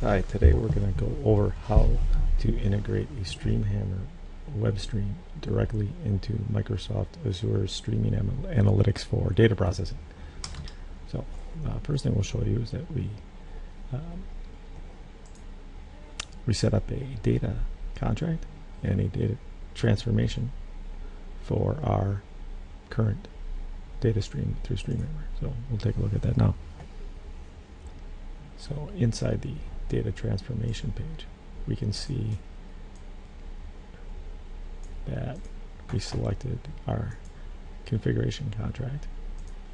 Hi, today we're going to go over how to integrate a StreamHammer web stream directly into Microsoft Azure Streaming Analytics for data processing. So, first thing we'll show you is that we set up a data contract and a data transformation for our current data stream through StreamHammer. So we'll take a look at that now. So inside the data transformation page, we can see that we selected our configuration contract,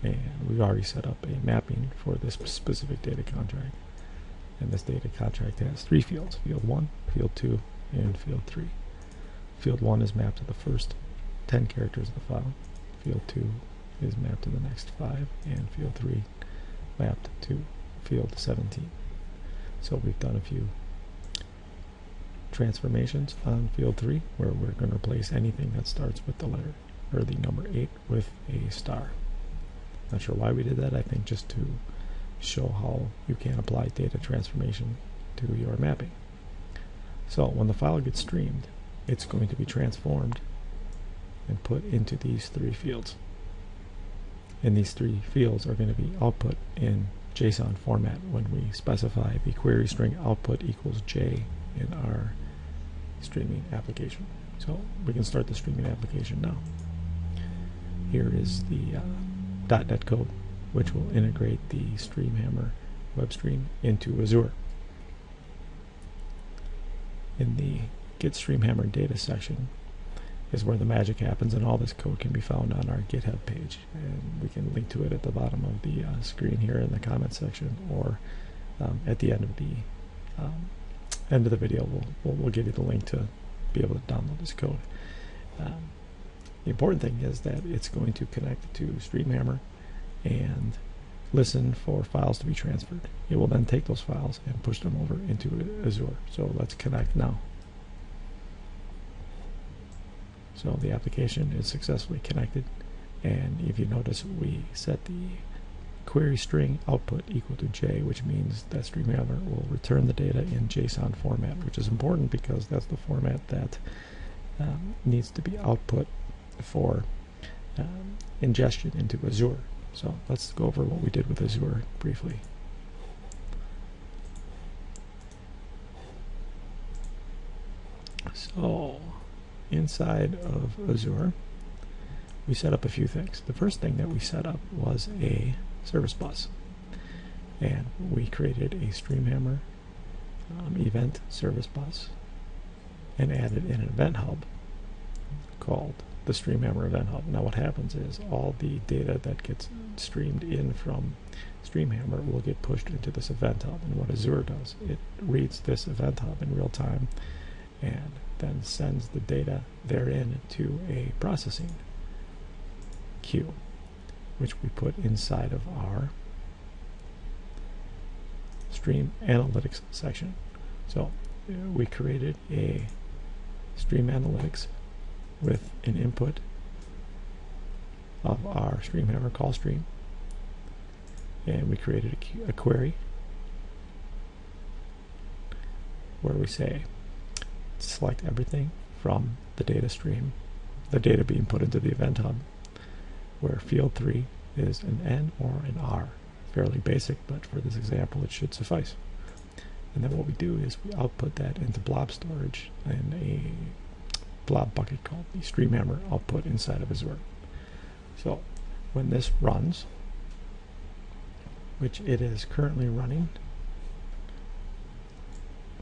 and we've already set up a mapping for this specific data contract. And this data contract has 3 fields: field 1, field 2, and field 3. Field 1 is mapped to the first 10 characters of the file. Field 2 is mapped to the next 5, and field 3 mapped to field 17. So we've done a few transformations on field 3 where we're going to replace anything that starts with the letter or the number 8 with a star. Not sure why we did that. I think just to show how you can apply data transformation to your mapping. So when the file gets streamed, it's going to be transformed and put into these 3 fields. And these 3 fields are going to be output in JSON format when we specify the query string output equals J in our streaming application. So we can start the streaming application now. Here is the .NET code, which will integrate the StreamHammer web stream into Azure. In the Get StreamHammer Data section is where the magic happens, and all this code can be found on our GitHub page, and we can link to it at the bottom of the screen here in the comment section, or at the end of the video we'll give you the link to be able to download this code. The important thing is that it's going to connect to StreamHammer and listen for files to be transferred. It will then take those files and push them over into Azure. So let's connect now. So the application is successfully connected, and if you notice, we set the query string output equal to J, which means that StreamHammer will return the data in JSON format, which is important because that's the format that needs to be output for ingestion into Azure. So let's go over what we did with Azure briefly. So inside of Azure, we set up a few things. The first thing that we set up was a service bus, and we created a StreamHammer event service bus and added an event hub called the StreamHammer Event Hub. Now what happens is all the data that gets streamed in from StreamHammer will get pushed into this event hub, and what Azure does, it reads this event hub in real time and then sends the data therein to a processing queue, which we put inside of our Stream Analytics section. So we created a Stream Analytics with an input of our StreamHammer call stream, and we created a query where we say select everything from the data stream, the data being put into the event hub, where field 3 is an N or an R. Fairly basic, but for this example it should suffice. And then what we do is we output that into blob storage in a blob bucket called the StreamHammer output inside of Azure. So when this runs, which it is currently running,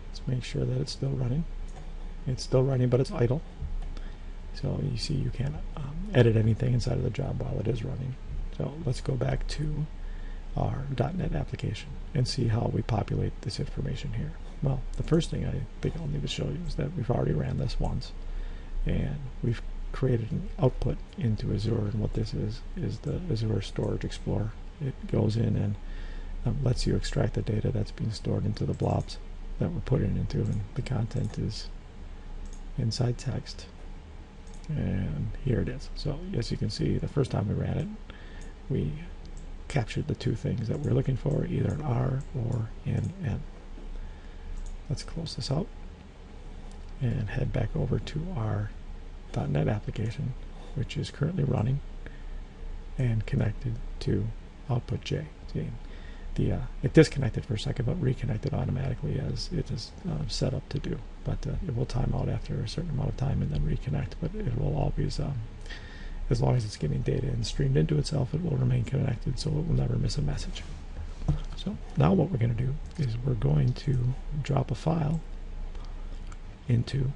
let's make sure that it's still running. It's still running, but it's idle. So you see you can't edit anything inside of the job while it is running. So let's go back to our .NET application and see how we populate this information here. Well, the first thing I think I'll need to show you is that we've already ran this once, and we've created an output into Azure, and what this is the Azure Storage Explorer. It goes in and lets you extract the data that's being stored into the blobs that we're putting into, and the content is inside text, and here it is. So as you can see, the first time we ran it, we captured the 2 things that we're looking for, either an R or an N. let's close this out and head back over to our .NET application, which is currently running and connected to output J. See, it disconnected for a second, but reconnected automatically as it is set up to do. But it will time out after a certain amount of time and then reconnect. But it will always, as long as it's getting data and streamed into itself, it will remain connected, so it will never miss a message. So now what we're going to do is we're going to drop a file into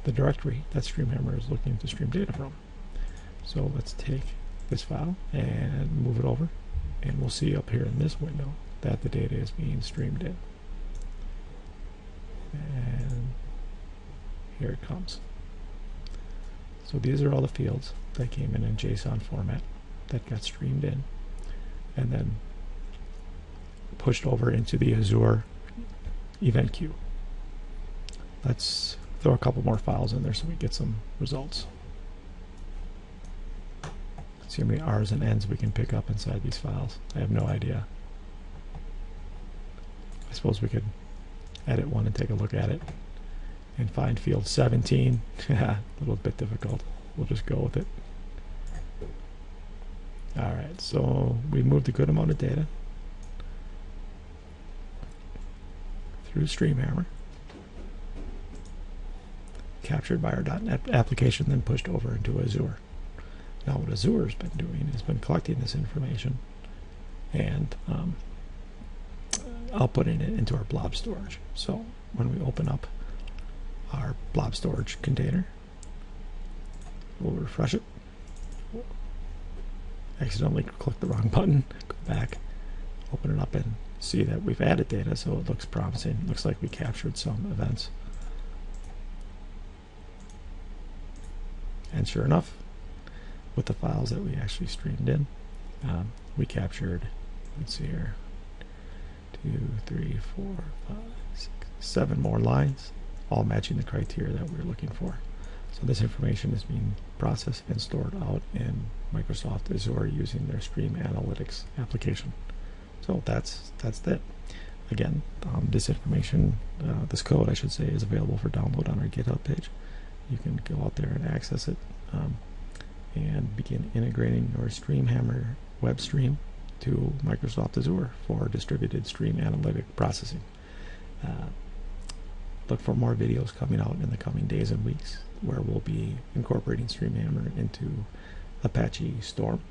the directory that StreamHammer is looking to stream data from. So let's take this file and move it over, and we'll see up here in this window that the data is being streamed in. And here it comes. So these are all the fields that came in JSON format that got streamed in and then pushed over into the Azure event queue. Let's throw a couple more files in there so we get some results. Let's see how many R's and N's we can pick up inside these files. I have no idea. I suppose we could edit one and take a look at it and find field 17. A little bit difficult. We'll just go with it. Alright, so we moved a good amount of data through StreamHammer, captured by our .NET application, then pushed over into Azure. Now what Azure's been doing is been collecting this information and outputting it into our blob storage. So when we open up our blob storage container, we'll refresh it. Accidentally click the wrong button, go back, open it up and see that we've added data, so it looks promising. It looks like we captured some events. And sure enough, with the files that we actually streamed in, we captured, let's see here, 2, 3, 4, 5, 6, 7 more lines, all matching the criteria that we were looking for. So this information is being processed and stored out in Microsoft Azure using their Stream Analytics application. So that's it. Again, this information, this code I should say, is available for download on our GitHub page. You can go out there and access it and begin integrating your StreamHammer web stream to Microsoft Azure for distributed stream analytic processing. Look for more videos coming out in the coming days and weeks where we'll be incorporating StreamHammer into Apache Storm,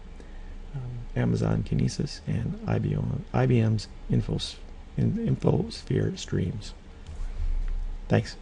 Amazon Kinesis, and IBM's InfoSphere streams. Thanks.